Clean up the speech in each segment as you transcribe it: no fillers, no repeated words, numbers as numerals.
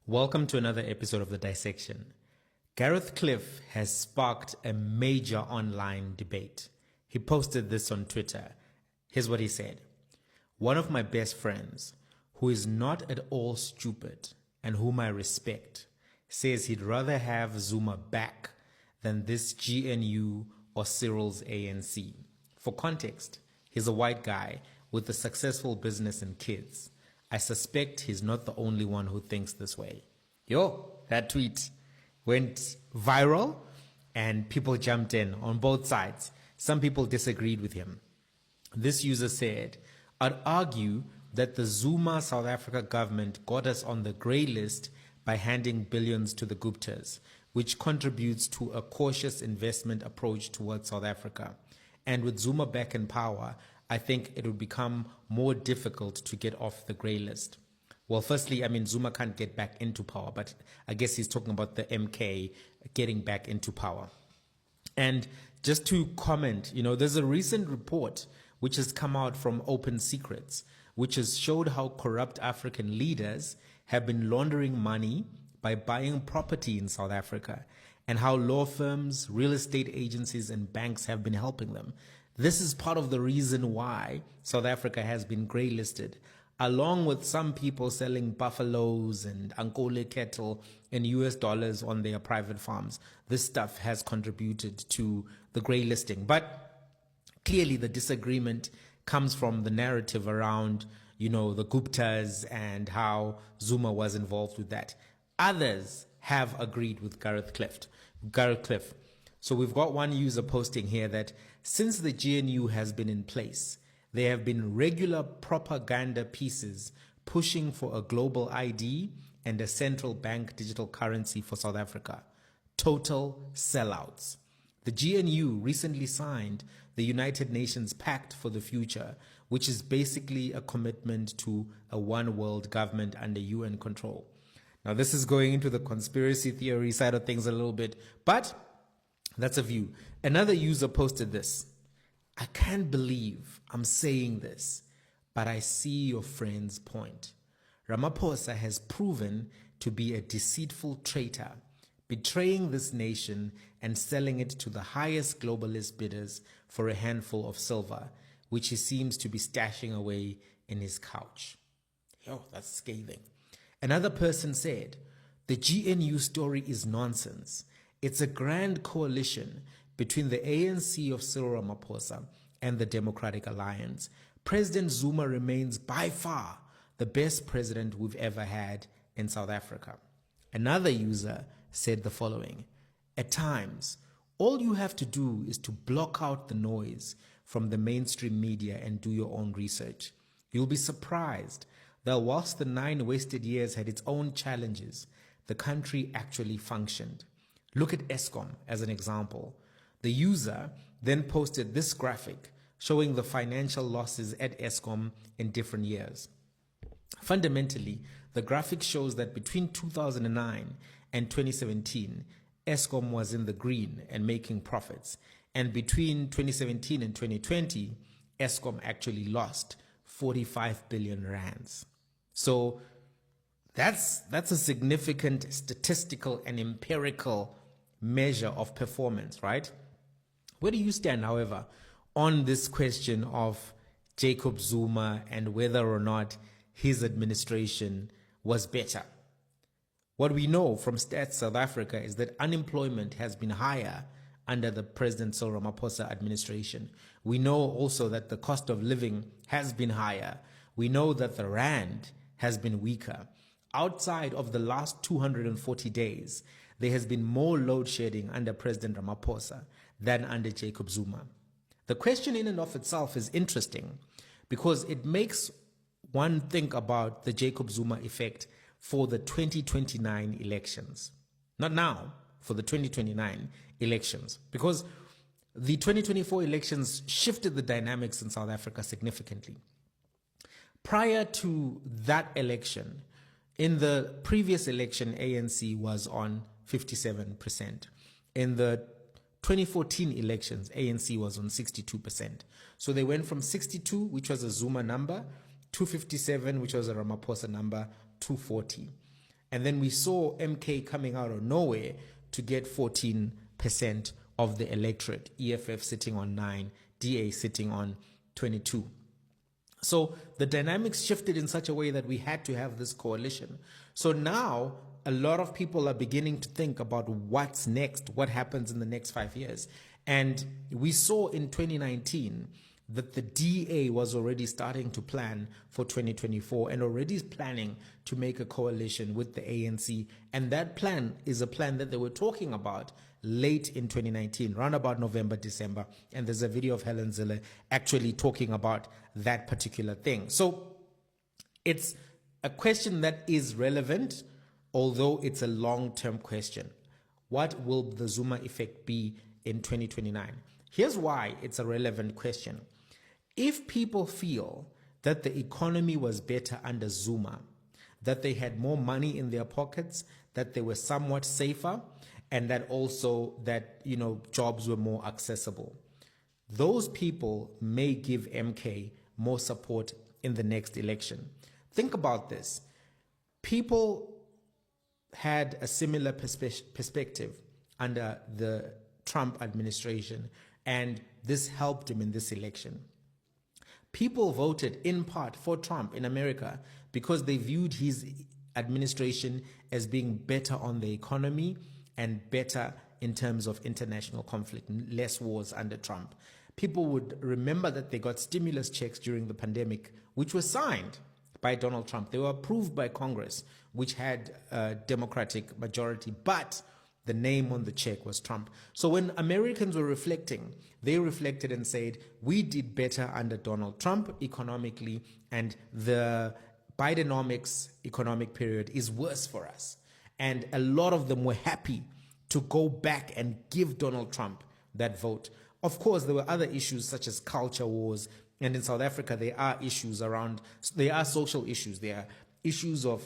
Welcome to another episode of The Dissection. Gareth Cliff has sparked a major online debate. He posted this on Twitter. Here's what he said. One of my best friends, who is not at all stupid and whom I respect, says he'd rather have Zuma back than this GNU or Cyril's ANC. For context, he's a white guy with a successful business and kids. I suspect he's not the only one who thinks this way. Yo, that tweet went viral and people jumped in on both sides. Some people disagreed with him. This user said, I'd argue that the Zuma South Africa government got us on the grey list by handing billions to the Guptas, which contributes to a cautious investment approach towards South Africa. And with Zuma back in power, I think it would become more difficult to get off the grey list. Well, firstly, Zuma can't get back into power, but I guess he's talking about the MK getting back into power. And just to comment, there's a recent report which has come out from Open Secrets, which has showed how corrupt African leaders have been laundering money by buying property in South Africa, and how law firms, real estate agencies, and banks have been helping them. This is part of the reason why South Africa has been grey listed, along with some people selling buffaloes and Ankole cattle in US dollars on their private farms. This stuff has contributed to the grey listing. But clearly the disagreement comes from the narrative around, the Guptas and how Zuma was involved with that. Others have agreed with Gareth Cliff. So we've got one user posting here that since the GNU has been in place, there have been regular propaganda pieces pushing for a global ID and a central bank digital currency for South Africa. Total sellouts. The GNU recently signed the United Nations Pact for the Future, which is basically a commitment to a one world government under UN control. Now, this is going into the conspiracy theory side of things a little bit, but that's a view. Another user posted this. I can't believe I'm saying this, but I see your friend's point. Ramaphosa has proven to be a deceitful traitor, betraying this nation and selling it to the highest globalist bidders for a handful of silver, which he seems to be stashing away in his couch. Yo, that's scathing. Another person said, the GNU story is nonsense. It's a grand coalition between the ANC of Cyril Ramaphosa and the Democratic Alliance. President Zuma remains by far the best president we've ever had in South Africa. Another user said the following. At times, all you have to do is to block out the noise from the mainstream media and do your own research. You'll be surprised that whilst the 9 wasted years had its own challenges, the country actually functioned. Look at Eskom as an example. The user then posted this graphic showing the financial losses at Eskom in different years. Fundamentally, the graphic shows that between 2009 and 2017, Eskom was in the green and making profits. And between 2017 and 2020, Eskom actually lost 45 billion rands. So that's a significant statistical and empirical measure of performance, right? Where do you stand, however, on this question of Jacob Zuma and whether or not his administration was better? What we know from Stats South Africa is that unemployment has been higher under the President Cyril Ramaphosa administration. We know also that the cost of living has been higher. We know that the rand has been weaker. Outside of the last 240 days, there has been more load shedding under President Ramaphosa than under Jacob Zuma. The question in and of itself is interesting because it makes one think about the Jacob Zuma effect for the 2029 elections. Not now, for the 2029 elections, because the 2024 elections shifted the dynamics in South Africa significantly. Prior to that election, in the previous election, ANC was on 57%. In the 2014 elections, ANC was on 62%. So they went from 62, which was a Zuma number, to 57, which was a Ramaphosa number, to 40. And then we saw MK coming out of nowhere to get 14% of the electorate, EFF sitting on 9, DA sitting on 22. So the dynamics shifted in such a way that we had to have this coalition. So now a lot of people are beginning to think about what's next, what happens in the next 5 years. And we saw in 2019 that the DA was already starting to plan for 2024 and already planning to make a coalition with the ANC. And that plan is a plan that they were talking about late in 2019, around about November, December. And there's a video of Helen Zille actually talking about that particular thing. So it's a question that is relevant, although it's a long-term question. What will the Zuma effect be in 2029? Here's why it's a relevant question. If people feel that the economy was better under Zuma, that they had more money in their pockets, that they were somewhat safer, and that also that, jobs were more accessible, those people may give MK more support in the next election. Think about this. People had a similar perspective under the Trump administration, and this helped him in this election. People voted in part for Trump in America because they viewed his administration as being better on the economy and better in terms of international conflict, less wars under Trump. People would remember that they got stimulus checks during the pandemic, which were signed by Donald Trump. They were approved by Congress, which had a Democratic majority, but the name on the check was Trump. So when Americans were reflecting, they reflected and said, we did better under Donald Trump economically, and the Bidenomics economic period is worse for us. And a lot of them were happy to go back and give Donald Trump that vote. Of course, there were other issues such as culture wars. And in South Africa, there are issues around, there are social issues. There are issues of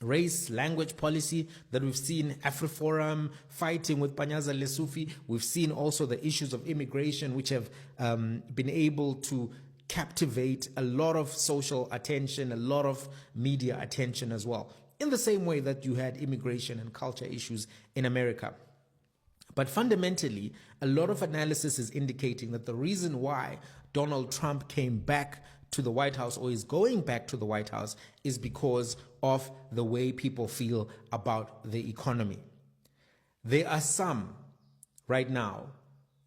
race, language policy that we've seen AfriForum fighting with Panyaza Lesufi. We've seen also the issues of immigration, which have been able to captivate a lot of social attention, a lot of media attention as well, in the same way that you had immigration and culture issues in America. But fundamentally, a lot of analysis is indicating that the reason why Donald Trump came back to the White House, or is going back to the White House, is because of the way people feel about the economy. There are some right now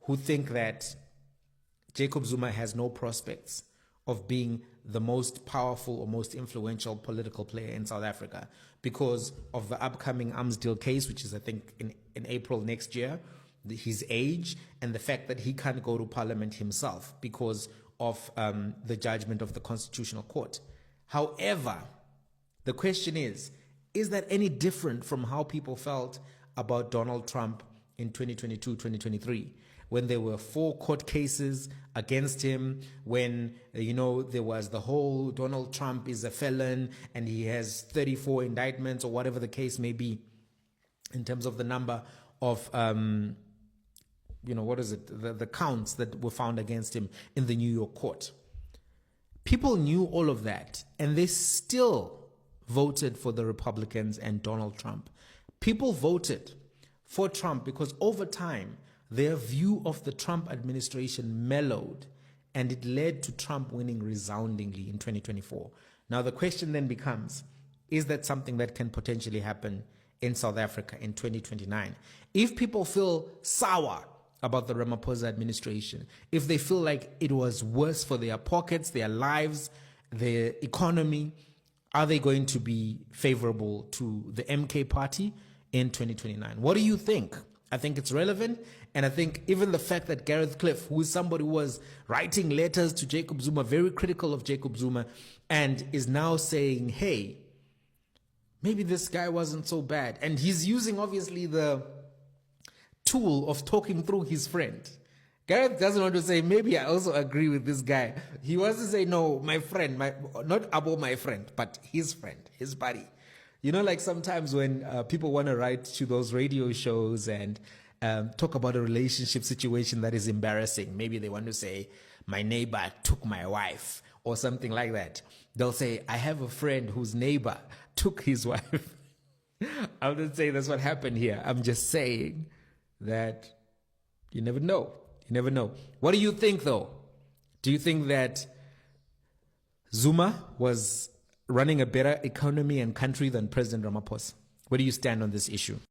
who think that Jacob Zuma has no prospects of being the most powerful or most influential political player in South Africa because of the upcoming arms deal case, which is, I think, in April next year, his age, and the fact that he can't go to parliament himself because of the judgment of the Constitutional Court. However, the question is that any different from how people felt about Donald Trump in 2022, 2023, when there were 4 court cases against him, when, there was the whole Donald Trump is a felon and he has 34 indictments or whatever the case may be in terms of the number of the counts that were found against him in the New York court. People knew all of that, and they still voted for the Republicans and Donald Trump. People voted for Trump because over time, their view of the Trump administration mellowed, and it led to Trump winning resoundingly in 2024. Now, the question then becomes, is that something that can potentially happen in South Africa in 2029? If people feel sour about the Ramaphosa administration, if they feel like it was worse for their pockets, their lives, their economy, are they going to be favorable to the MK party in 2029? What do you think? I think it's relevant. And I think even the fact that Gareth Cliff, who is somebody who was writing letters to Jacob Zuma, very critical of Jacob Zuma, and is now saying, hey, maybe this guy wasn't so bad. And he's using, obviously, the tool of talking through his friend. Gareth doesn't want to say, maybe I also agree with this guy. He wants to say, no, my friend, not about my friend, but his friend, his buddy. Like sometimes when people want to write to those radio shows and talk about a relationship situation that is embarrassing. Maybe they want to say, my neighbor took my wife or something like that. They'll say, I have a friend whose neighbor took his wife. I'm not saying that's what happened here. I'm just saying that you never know. You never know. What do you think, though? Do you think that Zuma was running a better economy and country than President Ramaphosa? Where do you stand on this issue?